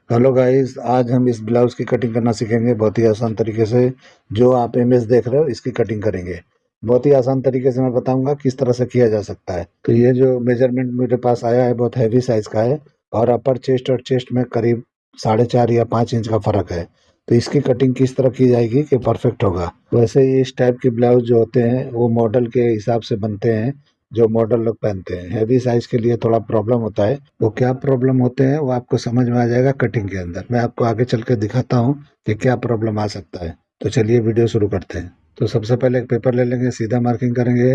Hello guys, आज हम इस ब्लाउज की कटिंग करना सीखेंगे बहुत ही आसान तरीके से। जो आप इमेज देख रहे हो इसकी कटिंग करेंगे। बहुत ही आसान तरीके से मैं बताऊंगा किस तरह से किया जा सकता है। तो ये जो मेजरमेंट मेरे पास आया है बहुत हैवी साइज का है और अपर चेस्ट और चेस्ट में करीब 4.5 या 5 इंच का फर्क है। तो इसकी कटिंग किस तरह की जाएगी कि परफेक्ट होगा। वैसे ही इस टाइप के ब्लाउज जो होते हैं वो मॉडल के हिसाब से बनते हैं, जो मॉडल लोग पहनते हैं। हैवी साइज के लिए थोड़ा प्रॉब्लम होता है। वो क्या प्रॉब्लम होते हैं वो आपको समझ में आ जाएगा कटिंग के अंदर। मैं आपको आगे चल के दिखाता हूँ कि क्या प्रॉब्लम आ सकता है। तो चलिए वीडियो शुरू करते हैं। तो सबसे पहले एक पेपर ले लेंगे, सीधा मार्किंग करेंगे।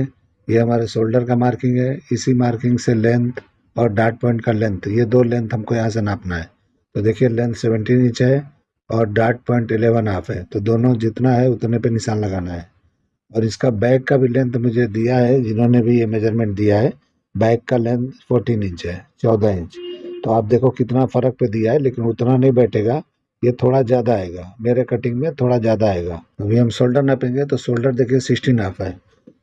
ये हमारे शोल्डर का मार्किंग है। इसी मार्किंग से लेंथ और डार्ट पॉइंट का लेंथ, ये दो लेंथ हमको यहाँ से नापना है। तो देखिए लेंथ 17 इंच है और डार्ट पॉइंट 11.5 है। तो दोनों जितना है उतने पे निशान लगाना है। और इसका बैक का भी लेंथ मुझे दिया है, जिन्होंने भी ये मेजरमेंट दिया है। बैक का लेंथ 14 इंच है, 14 इंच। तो आप देखो कितना फर्क पे दिया है, लेकिन उतना नहीं बैठेगा। ये थोड़ा ज़्यादा आएगा, मेरे कटिंग में थोड़ा ज़्यादा आएगा। अभी हम शोल्डर नापेंगे तो शोल्डर देखिए 16.5 है।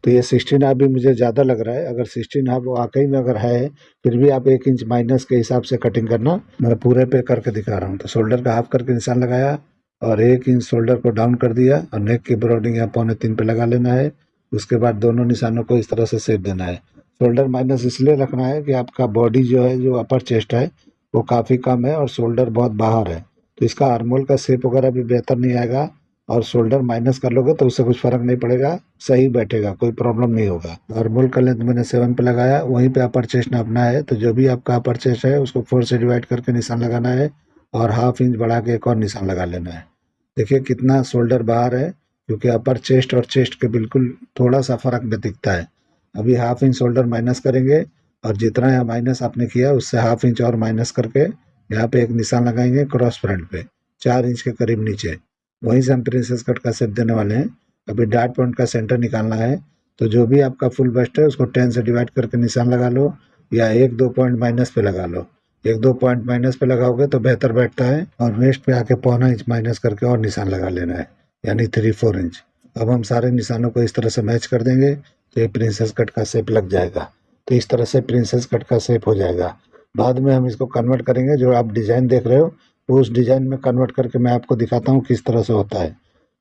तो ये 16.5 भी मुझे ज़्यादा लग रहा है। अगर 16.5 वाकई में अगर है, फिर भी आप 1 इंच माइनस के हिसाब से कटिंग करना। मैं पूरे पे करके दिखा रहा हूँ। तो शोल्डर का हाफ करके निशान लगाया और 1 इंच शोल्डर को डाउन कर दिया और नेक की ब्रॉडिंग यहाँ 2.25 पे लगा लेना है। उसके बाद दोनों निशानों को इस तरह से सेट देना है। शोल्डर माइनस इसलिए रखना है कि आपका बॉडी जो है, जो अपर चेस्ट है, वो काफ़ी कम है और शोल्डर बहुत बाहर है। तो इसका आर्मोल का शेप वगैरह भी बेहतर नहीं आएगा। और शोल्डर माइनस कर लोगे तो उससे कुछ फर्क नहीं पड़ेगा, सही बैठेगा, कोई प्रॉब्लम नहीं होगा। आर्मोल का लेंथ मैंने 7 पे लगाया, वहीं पे अपर चेस्ट नापना है। तो जो भी आपका अपर चेस्ट है उसको 4 से डिवाइड करके निशान लगाना है और हाफ इंच बढ़ा के एक और निशान लगा लेना है। देखिए कितना शोल्डर बाहर है, क्योंकि अपर चेस्ट और चेस्ट के बिल्कुल थोड़ा सा फर्क में दिखता है। अभी हाफ इंच शोल्डर माइनस करेंगे और जितना यहाँ माइनस आपने किया उससे हाफ इंच और माइनस करके यहाँ पे एक निशान लगाएंगे क्रॉस फ्रंट पे, 4 इंच के करीब नीचे। वहीं से हम प्रिंसेस कट का शेप देने वाले हैं। अभी डार्ट पॉइंट का सेंटर निकालना है। तो जो भी आपका फुल बस्ट है उसको 10 से डिवाइड करके निशान लगा लो, या 1-2 पॉइंट माइनस पे लगा लो। 1-2 पॉइंट माइनस पे लगाओगे तो बेहतर बैठता है। और वेस्ट पे आके 0.25 इंच माइनस करके और निशान लगा लेना है, यानी 3-4 इंच। अब हम सारे निशानों को इस तरह से मैच कर देंगे तो ये प्रिंसेस कट का शेप लग जाएगा। तो इस तरह से प्रिंसेस कट का शेप हो जाएगा। बाद में हम इसको कन्वर्ट करेंगे, जो आप डिज़ाइन देख रहे हो वो उस डिज़ाइन में कन्वर्ट करके मैं आपको दिखाता हूँ किस तरह से होता है।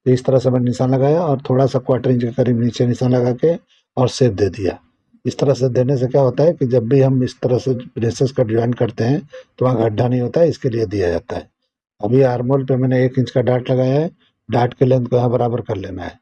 तो इस तरह से मैंने निशान लगाया और थोड़ा सा 1/4 इंच के करीब नीचे निशान लगा के और शेप दे दिया। इस तरह से देने से क्या होता है कि जब भी हम इस तरह से प्रिंसेस कट डिजाइन करते हैं तो वहाँ गड्ढा नहीं होता है, इसके लिए दिया जाता है। अभी आर्मोल पे मैंने 1 इंच का डार्ट लगाया है। डार्ट के लेंथ को यहाँ बराबर कर लेना है।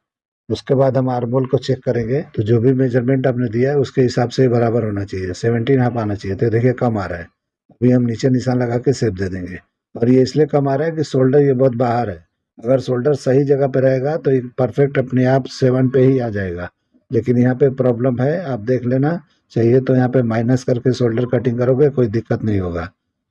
उसके बाद हम आर्मोल को चेक करेंगे तो जो भी मेजरमेंट आपने दिया है उसके हिसाब से बराबर होना चाहिए, 17.5 आना चाहिए। तो देखिए कम आ रहा है। अभी हम नीचे निशान लगा के शेप दे देंगे। और ये इसलिए कम आ रहा है कि शोल्डर ये बहुत बाहर है। अगर शोल्डर सही जगह पे रहेगा तो ये परफेक्ट अपने आप 7 पे ही आ जाएगा। लेकिन यहाँ पे प्रॉब्लम है, आप देख लेना। चाहिए तो यहाँ पे माइनस करके शोल्डर कटिंग करोगे, कोई दिक्कत नहीं होगा।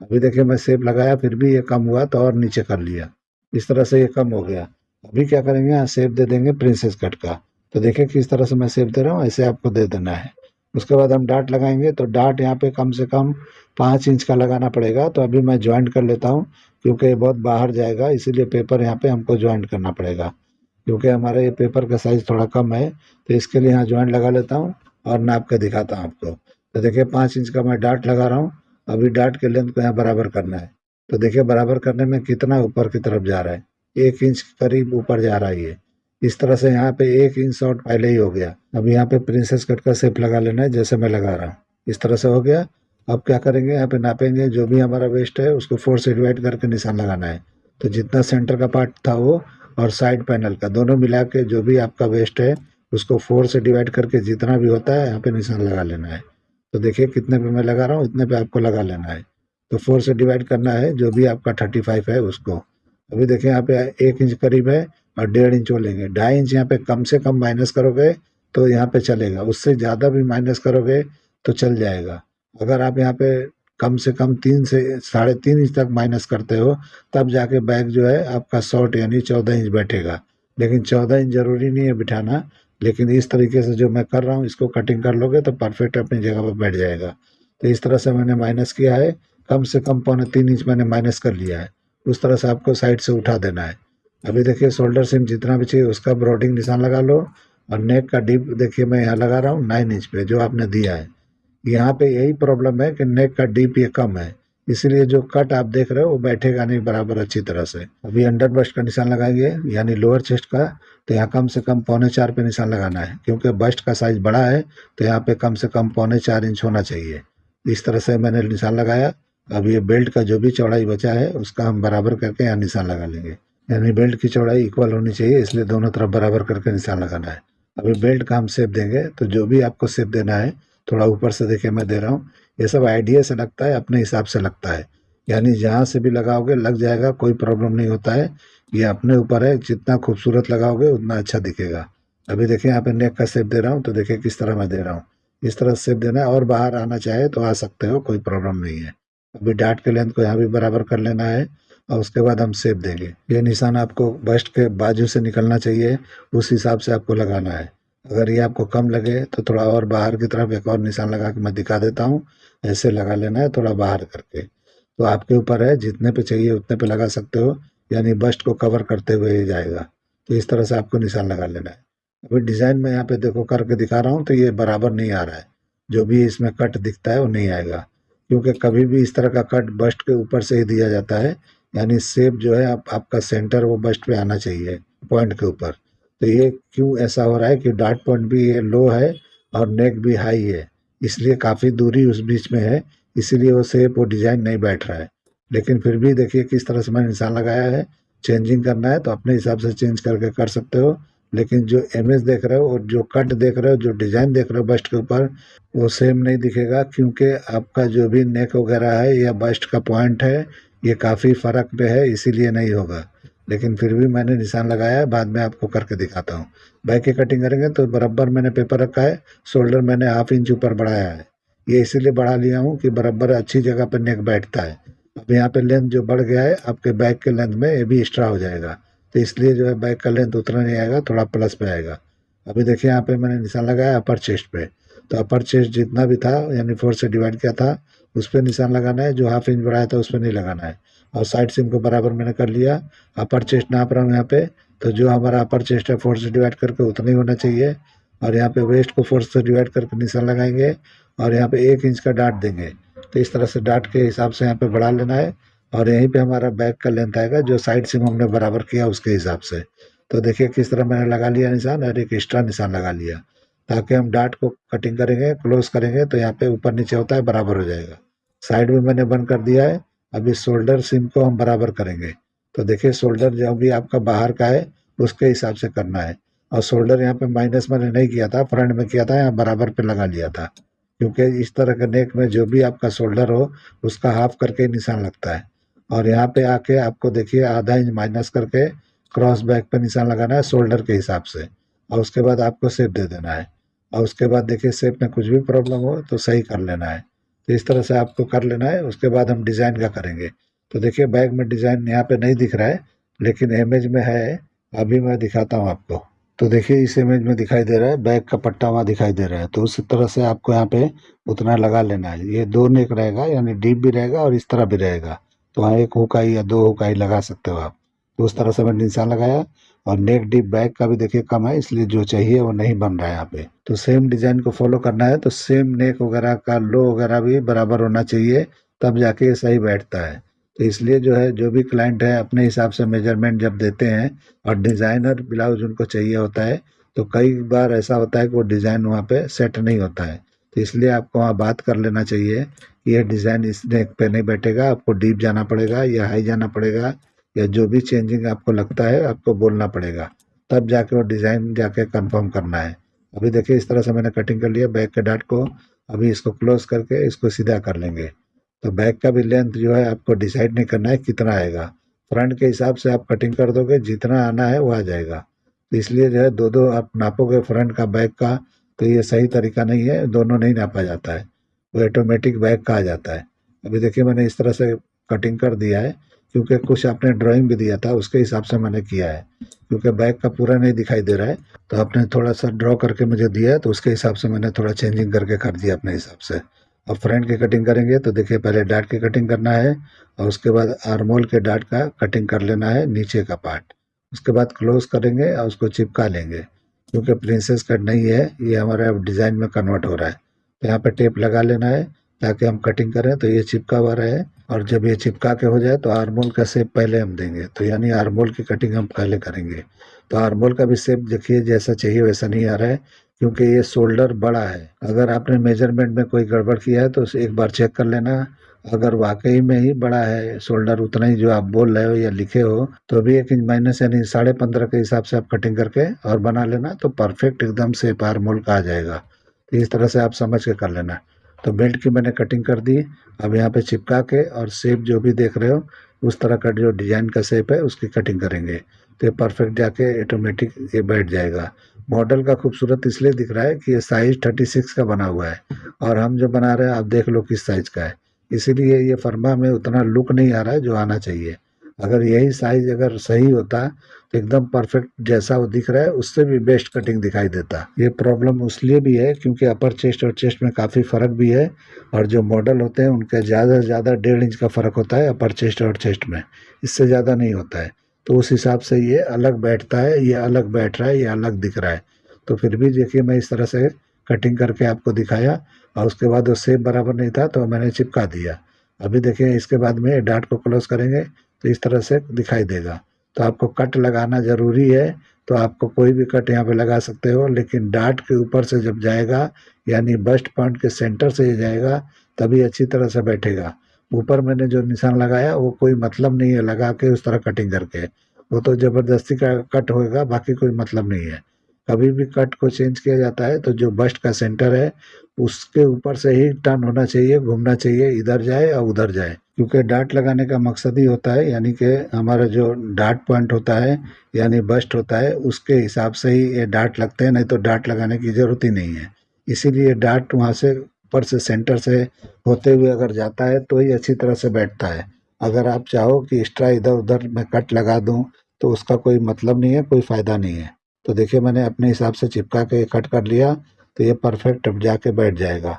अभी देखिए मैं शेप लगाया फिर भी ये कम हुआ तो और नीचे कर लिया। इस तरह से ये कम हो गया। अभी क्या करेंगे, यहाँ शेप दे देंगे प्रिंसेस कट का। तो देखिए किस तरह से मैं शेप दे रहा हूँ, ऐसे आपको दे देना है। उसके बाद हम डार्ट लगाएंगे तो डार्ट यहाँ पे कम से कम 5 इंच का लगाना पड़ेगा। तो अभी मैं ज्वाइंट कर लेता हूँ, क्योंकि ये बहुत बाहर जाएगा, इसीलिए पेपर यहाँ पे हमको ज्वाइंट करना पड़ेगा। क्योंकि हमारे ये पेपर का साइज थोड़ा कम है, तो इसके लिए यहाँ ज्वाइंट लगा लेता हूँ और नाप के दिखाता हूँ आपको। तो देखिए 5 इंच का मैं डार्ट लगा रहा हूँ। अभी डार्ट के लेंथ को यहाँ बराबर करना है। तो देखिए बराबर करने में कितना ऊपर की तरफ जा रहा है, 1 इंच करीब ऊपर जा रहा है ये। इस तरह से यहाँ पे 1 इंच शॉर्ट पहले ही हो गया। अब यहाँ पे प्रिंसेस कट का शेप लगा लेना है, जैसे मैं लगा रहा हूँ। इस तरह से हो गया। अब क्या करेंगे, यहाँ पे नापेंगे। जो भी हमारा वेस्ट है उसको 4 से डिवाइड करके निशान लगाना है। तो जितना सेंटर का पार्ट था वो और साइड पैनल का दोनों मिला के जो भी आपका वेस्ट है उसको 4 से डिवाइड करके जितना भी होता है यहाँ पे निशान लगा लेना है। तो देखिए कितने पे मैं लगा रहा हूँ, इतने पे आपको लगा लेना है। तो 4 से डिवाइड करना है जो भी आपका 35 है उसको। अभी देखिए यहाँ पे 1 इंच करीब है और 1.5 इंच वो लेंगे। 2.5 इंच यहाँ पे कम से कम माइनस करोगे तो यहाँ पे चलेगा, उससे ज़्यादा भी माइनस करोगे तो चल जाएगा। अगर आप यहाँ पे कम से कम 3 से 3.5 इंच तक माइनस करते हो तब जाके बैग जो है आपका शॉर्ट यानी 14 इंच बैठेगा। लेकिन 14 इंच जरूरी नहीं है बिठाना। लेकिन इस तरीके से जो मैं कर रहा हूँ इसको कटिंग कर लोगे तो परफेक्ट अपनी जगह पर बैठ जाएगा। तो इस तरह से मैंने माइनस किया है। कम से कम 3.25 इंच मैंने माइनस कर लिया है। उस तरह से आपको साइड से उठा देना है। अभी देखिए शोल्डर सिम जितना भी चाहिए उसका ब्रॉडिंग निशान लगा लो। और नेक का डीप देखिए मैं यहाँ लगा रहा हूँ 9 इंच पे, जो आपने दिया है। यहाँ पे यही प्रॉब्लम है कि नेक का डीप ये कम है, इसीलिए जो कट आप देख रहे हो वो बैठेगा नहीं बराबर अच्छी तरह से। अभी अंडर बस्ट का निशान लगाएंगे यानी लोअर चेस्ट का, तो यहाँ कम से कम 3.25 पे निशान लगाना है, क्योंकि बस्ट का साइज बड़ा है तो यहाँ पे कम से कम 3.25 इंच होना चाहिए। इस तरह से मैंने निशान लगाया। अब ये बेल्ट का जो भी चौड़ाई बचा है उसका हम बराबर करके यहाँ निशान लगा लेंगे, यानी बेल्ट की चौड़ाई इक्वल होनी चाहिए, इसलिए दोनों तरफ बराबर करके निशान लगाना है। अभी बेल्ट का हम शेप देंगे, तो जो भी आपको शेप देना है, थोड़ा ऊपर से देखिए मैं दे रहा हूँ, ये सब आइडिया से लगता है, अपने हिसाब से लगता है, यानी जहाँ से भी लगाओगे लग जाएगा, कोई प्रॉब्लम नहीं होता है। ये अपने ऊपर है, जितना खूबसूरत लगाओगे उतना अच्छा दिखेगा। अभी देखिए यहाँ पे नेक का शेप दे रहा हूँ, तो देखिए किस तरह मैं दे रहा हूँ, इस तरह शेप देना है, और बाहर आना चाहे तो आ सकते हो, कोई प्रॉब्लम नहीं है। अभी डार्ट के लेंथ को यहाँ भी बराबर कर लेना है, और उसके बाद हम शेप देंगे। ये निशान आपको बस्ट के बाजू से निकलना चाहिए, उस हिसाब से आपको लगाना है। अगर ये आपको कम लगे तो थोड़ा और बाहर की तरफ एक और निशान लगा के मैं दिखा देता हूँ, ऐसे लगा लेना है थोड़ा बाहर करके। तो आपके ऊपर है, जितने पे चाहिए उतने पे लगा सकते हो, यानी बस्ट को कवर करते हुए ही जाएगा। तो इस तरह से आपको निशान लगा लेना है। अभी डिज़ाइन में यहाँ पे देखो करके दिखा रहा हूँ, तो ये बराबर नहीं आ रहा है, जो भी इसमें कट दिखता है वो नहीं आएगा, क्योंकि कभी भी इस तरह का कट बस्ट के ऊपर से ही दिया जाता है, यानी शेप जो है आपका सेंटर वो बस्ट पे आना चाहिए, पॉइंट के ऊपर। तो ये क्यों ऐसा हो रहा है कि डार्ट पॉइंट भी ये लो है और नेक भी हाई है, इसलिए काफ़ी दूरी उस बीच में है, इसीलिए वो शेप वो डिज़ाइन नहीं बैठ रहा है। लेकिन फिर भी देखिए किस तरह से मैंने निशान लगाया है। चेंजिंग करना है तो अपने हिसाब से चेंज करके कर सकते हो, लेकिन जो इमेज देख रहे हो और जो कट देख रहे हो, जो डिज़ाइन देख रहे हो बस्ट के ऊपर, वो सेम नहीं दिखेगा, क्योंकि आपका जो भी नेक वगैरह है या बस्ट का पॉइंट है ये काफ़ी फ़र्क पे है, इसीलिए नहीं होगा। लेकिन फिर भी मैंने निशान लगाया है, बाद में आपको करके दिखाता हूँ। बैक की कटिंग करेंगे तो बराबर मैंने पेपर रखा है, शोल्डर मैंने 1/2 इंच ऊपर बढ़ाया है। ये इसीलिए बढ़ा लिया हूँ कि बराबर अच्छी जगह पर नेक बैठता है। अब यहाँ पे लेंथ जो बढ़ गया है आपके बैक के लेंथ में, ये भी एक्स्ट्रा हो जाएगा, तो इसलिए जो है बैक का लेंथ उतना नहीं आएगा, थोड़ा प्लस पे आएगा। अभी देखिए यहाँ पे मैंने निशान लगाया अपर चेस्ट पे, तो अपर चेस्ट जितना भी था यानी 4 से डिवाइड किया था उस पर निशान लगाना है, जो 1/2 इंच बढ़ाया था उस पर नहीं लगाना है। और साइड सीम को बराबर मैंने कर लिया। अपर चेस्ट नाप रहा हूँ यहाँ पे, तो जो हमारा अपर चेस्ट है 4 से डिवाइड करके उतना ही होना चाहिए। और यहाँ पे वेस्ट को 4 से डिवाइड करके निशान लगाएंगे, और यहाँ पे 1 इंच का डाट देंगे। तो इस तरह से डाट के हिसाब से यहाँ पे बढ़ा लेना है, और यहीं पे हमारा बैक का लेंथ आएगा, जो साइड सीम हमने बराबर किया उसके हिसाब से। तो देखिए किस तरह मैंने लगा लिया निशान, और एक एक्स्ट्रा निशान लगा लिया, ताकि हम डाट को कटिंग करेंगे क्लोज करेंगे तो यहाँ पे ऊपर नीचे होता है बराबर हो जाएगा। साइड में मैंने बंद कर दिया है। अभी शोल्डर सीम को हम बराबर करेंगे, तो देखिए शोल्डर जो भी आपका बाहर का है उसके हिसाब से करना है। और शोल्डर यहाँ पे माइनस मैंने नहीं किया था, फ्रंट में किया था, यहाँ बराबर पे लगा लिया था, क्योंकि इस तरह के नेक में जो भी आपका शोल्डर हो उसका हाफ करके निशान लगता है। और यहाँ पे आके आपको देखिए आधा इंच माइनस करके क्रॉस बैक पे निशान लगाना है शोल्डर के हिसाब से, और उसके बाद आपको शेप दे देना है। और उसके बाद देखिए शेप में कुछ भी प्रॉब्लम हो तो सही कर लेना है। तो इस तरह से आपको कर लेना है, उसके बाद हम डिज़ाइन का करेंगे। तो देखिए बैक में डिज़ाइन यहाँ पे नहीं दिख रहा है, लेकिन इमेज में है, अभी मैं दिखाता हूँ आपको। तो देखिए इस इमेज में दिखाई दे रहा है, बैक का पट्टा वहाँ दिखाई दे रहा है, तो उस तरह से आपको यहाँ पे उतना लगा लेना है। ये 2 नेक रहेगा, यानी डीप भी रहेगा और इस तरह भी रहेगा, तो वहाँ 1 हुकाई या 2 हुकाई लगा सकते हो आप। तो उस तरह से मैंने निशान लगाया। और नेक डीप बैक का भी देखिए कम है, इसलिए जो चाहिए वो नहीं बन रहा है यहाँ पे। तो सेम डिजाइन को फॉलो करना है, तो सेम नेक वगैरह का लो वगैरह भी बराबर होना चाहिए, तब जाके ये सही बैठता है। तो इसलिए जो है जो भी क्लाइंट है अपने हिसाब से मेजरमेंट जब देते हैं, और डिज़ाइनर ब्लाउज उनको चाहिए होता है, तो कई बार ऐसा होता है कि वो डिज़ाइन वहाँ पे सेट नहीं होता है। तो इसलिए आपको वहाँ बात कर लेना चाहिए कि ये डिज़ाइन इस नेक पे नहीं बैठेगा, आपको डीप जाना पड़ेगा या हाई जाना पड़ेगा, या जो भी चेंजिंग आपको लगता है आपको बोलना पड़ेगा, तब जाके वो डिज़ाइन जाके कंफर्म करना है। अभी देखिए इस तरह से मैंने कटिंग कर लिया बैक के डाट को। अभी इसको क्लोज करके इसको सीधा कर लेंगे। तो बैक का भी लेंथ जो है आपको डिसाइड नहीं करना है कितना आएगा, फ्रंट के हिसाब से आप कटिंग कर दोगे, जितना आना है वो आ जाएगा। तो इसलिए जो है दो दो आप नापोगे फ्रंट का बैक का, तो ये सही तरीका नहीं है, दोनों नहीं नापा जाता है, वो ऑटोमेटिक बैक का आ जाता है। अभी देखिए मैंने इस तरह से कटिंग कर दिया है, क्योंकि कुछ आपने ड्राइंग भी दिया था उसके हिसाब से मैंने किया है, क्योंकि बैक का पूरा नहीं दिखाई दे रहा है, तो आपने थोड़ा सा ड्रॉ करके मुझे दिया है, तो उसके हिसाब से मैंने थोड़ा चेंजिंग करके कर दिया अपने हिसाब से। अब फ्रंट की कटिंग करेंगे तो देखिए पहले डाट की कटिंग करना है, और उसके बाद आर्मोल के डाट का कटिंग कर लेना है नीचे का पार्ट। उसके बाद क्लोज करेंगे और उसको चिपका लेंगे, क्योंकि प्रिंसेस कट नहीं है, ये हमारा डिज़ाइन में कन्वर्ट हो रहा है। तो यहाँ पे टेप लगा लेना है ताकि हम कटिंग करें तो ये चिपका हुआ रहे, और जब ये चिपका के हो जाए तो आर्मोल का शेप पहले हम देंगे, तो यानी आर्मोल की कटिंग हम पहले करेंगे। तो आर्मोल का भी शेप देखिए जैसा चाहिए वैसा नहीं आ रहा है, क्योंकि ये शोल्डर बड़ा है। अगर आपने मेजरमेंट में कोई गड़बड़ किया है तो उसे एक बार चेक कर लेना। अगर वाकई में ही बड़ा है शोल्डर, उतना ही जो आप बोल रहे हो या लिखे हो, तो भी 1 इंच माइनस यानी 15.5 के हिसाब से आप कटिंग करके और बना लेना, तो परफेक्ट एकदम शेप आर्मोल का आ जाएगा। तो इस तरह से आप समझ के कर लेना। तो बेल्ट की मैंने कटिंग कर दी। अब यहाँ पे चिपका के और शेप जो भी देख रहे हो उस तरह का जो डिजाइन का शेप है उसकी कटिंग करेंगे, तो ये परफेक्ट जाके ऑटोमेटिक ये बैठ जाएगा। मॉडल का खूबसूरत इसलिए दिख रहा है कि ये साइज 36 का बना हुआ है, और हम जो बना रहे हैं आप देख लो किस साइज का है, इसीलिए ये फर्मा में उतना लुक नहीं आ रहा है जो आना चाहिए। अगर यही साइज अगर सही होता तो एकदम परफेक्ट जैसा वो दिख रहा है उससे भी बेस्ट कटिंग दिखाई देता। ये प्रॉब्लम इसलिए भी है क्योंकि अपर चेस्ट और चेस्ट में काफ़ी फ़र्क भी है, और जो मॉडल होते हैं उनका ज़्यादा से ज़्यादा 1.5 इंच का फ़र्क होता है अपर चेस्ट और चेस्ट में, इससे ज़्यादा नहीं होता है। तो उस हिसाब से ये अलग बैठता है, ये अलग बैठ रहा है, ये अलग दिख रहा है। तो फिर भी देखिए मैं इस तरह से कटिंग करके आपको दिखाया, और उसके बाद वो शेप बराबर नहीं था तो मैंने चिपका दिया। अभी देखिए इसके बाद में डार्ट को क्लोज करेंगे तो इस तरह से दिखाई देगा। तो आपको कट लगाना ज़रूरी है, तो आपको कोई भी कट यहाँ पे लगा सकते हो, लेकिन डार्ट के ऊपर से जब जाएगा यानी बस्ट पॉइंट के सेंटर से ये जाएगा तभी अच्छी तरह से बैठेगा। ऊपर मैंने जो निशान लगाया वो कोई मतलब नहीं है लगा के उस तरह कटिंग करके, वो तो ज़बरदस्ती का कट होएगा, बाकी कोई मतलब नहीं है। कभी भी कट को चेंज किया जाता है तो जो बस्ट का सेंटर है उसके ऊपर से ही टर्न होना चाहिए, घूमना चाहिए, इधर जाए और उधर जाए, क्योंकि डार्ट लगाने का मकसद ही होता है यानी कि हमारा जो डार्ट पॉइंट होता है यानी बस्ट होता है उसके हिसाब से ही ये डार्ट लगते हैं, नहीं तो डार्ट लगाने की ज़रूरत ही नहीं है। इसीलिए डार्ट वहाँ से ऊपर से सेंटर से होते हुए अगर जाता है तो ही अच्छी तरह से बैठता है। अगर आप चाहो कि एक्स्ट्रा इधर उधर मैं कट लगा दूँ तो उसका कोई मतलब नहीं है, कोई फ़ायदा नहीं है। तो देखिए मैंने अपने हिसाब से चिपका के कट कर लिया, तो ये परफेक्ट अब जाके बैठ जाएगा।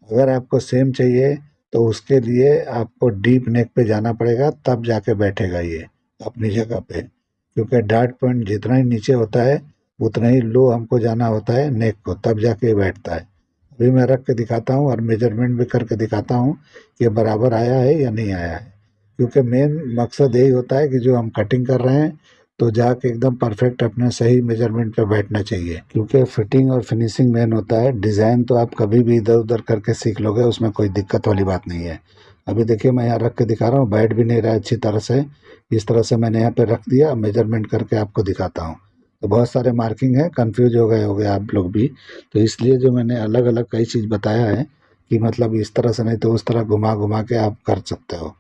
अगर आपको सेम चाहिए तो उसके लिए आपको डीप नेक पे जाना पड़ेगा, तब जाके बैठेगा ये अपनी जगह पे, क्योंकि डार्ट पॉइंट जितना ही नीचे होता है उतना ही लो हमको जाना होता है नेक को, तब जाके ये बैठता है। अभी मैं रख के दिखाता हूँ और मेजरमेंट भी करके दिखाता हूँ कि बराबर आया है या नहीं आया है, क्योंकि मेन मकसद यही होता है कि जो हम कटिंग कर रहे हैं तो जाके एकदम परफेक्ट अपने सही मेजरमेंट पे बैठना चाहिए, क्योंकि फिटिंग और फिनिशिंग मेन होता है। डिज़ाइन तो आप कभी भी इधर उधर करके सीख लोगे, उसमें कोई दिक्कत वाली बात नहीं है। अभी देखिए मैं यहाँ रख के दिखा रहा हूँ, बैठ भी नहीं रहा है अच्छी तरह से। इस तरह से मैंने यहाँ पे रख दिया, मेजरमेंट करके आपको दिखाता हूँ। तो बहुत सारे मार्किंग है, कंफ्यूज हो गए होगे आप लोग भी, तो इसलिए जो मैंने अलग अलग कई चीज़ बताया है कि मतलब इस तरह से नहीं तो उस तरह घुमा घुमा के आप कर सकते हो,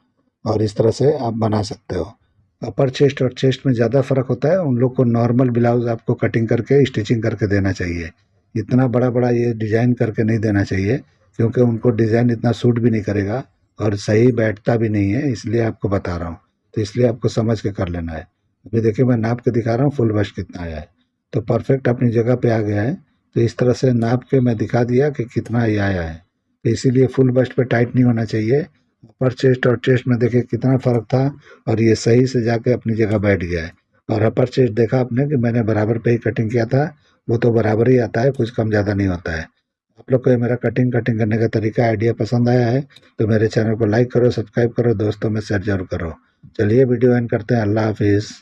और इस तरह से आप बना सकते हो। अपर चेस्ट और चेस्ट में ज़्यादा फ़र्क होता है, उन लोग को नॉर्मल ब्लाउज़ आपको कटिंग करके स्टिचिंग करके देना चाहिए। इतना बड़ा बड़ा ये डिज़ाइन करके नहीं देना चाहिए, क्योंकि उनको डिज़ाइन इतना सूट भी नहीं करेगा और सही बैठता भी नहीं है, इसलिए आपको बता रहा हूँ। तो इसलिए आपको समझ के कर लेना है। अभी देखिए मैं नाप के दिखा रहा हूँ फुल बस्ट कितना आया है, तो परफेक्ट अपनी जगह पे आ गया है। तो इस तरह से नाप के मैं दिखा दिया कि कितना ये आया है। तो इसीलिए फुल बस्ट पे टाइट नहीं होना चाहिए। अपर चेस्ट और चेस्ट में देखिए कितना फ़र्क था, और ये सही से जाके अपनी जगह बैठ गया है। और अपर चेस्ट देखा आपने कि मैंने बराबर पे ही कटिंग किया था, वो तो बराबर ही आता है, कुछ कम ज़्यादा नहीं होता है। आप लोग को ये मेरा कटिंग करने का तरीका आइडिया पसंद आया है तो मेरे चैनल को लाइक करो, सब्सक्राइब करो, दोस्तों में शेयर जरूर करो। चलिए वीडियो एंड करते हैं। अल्लाह हाफिज़।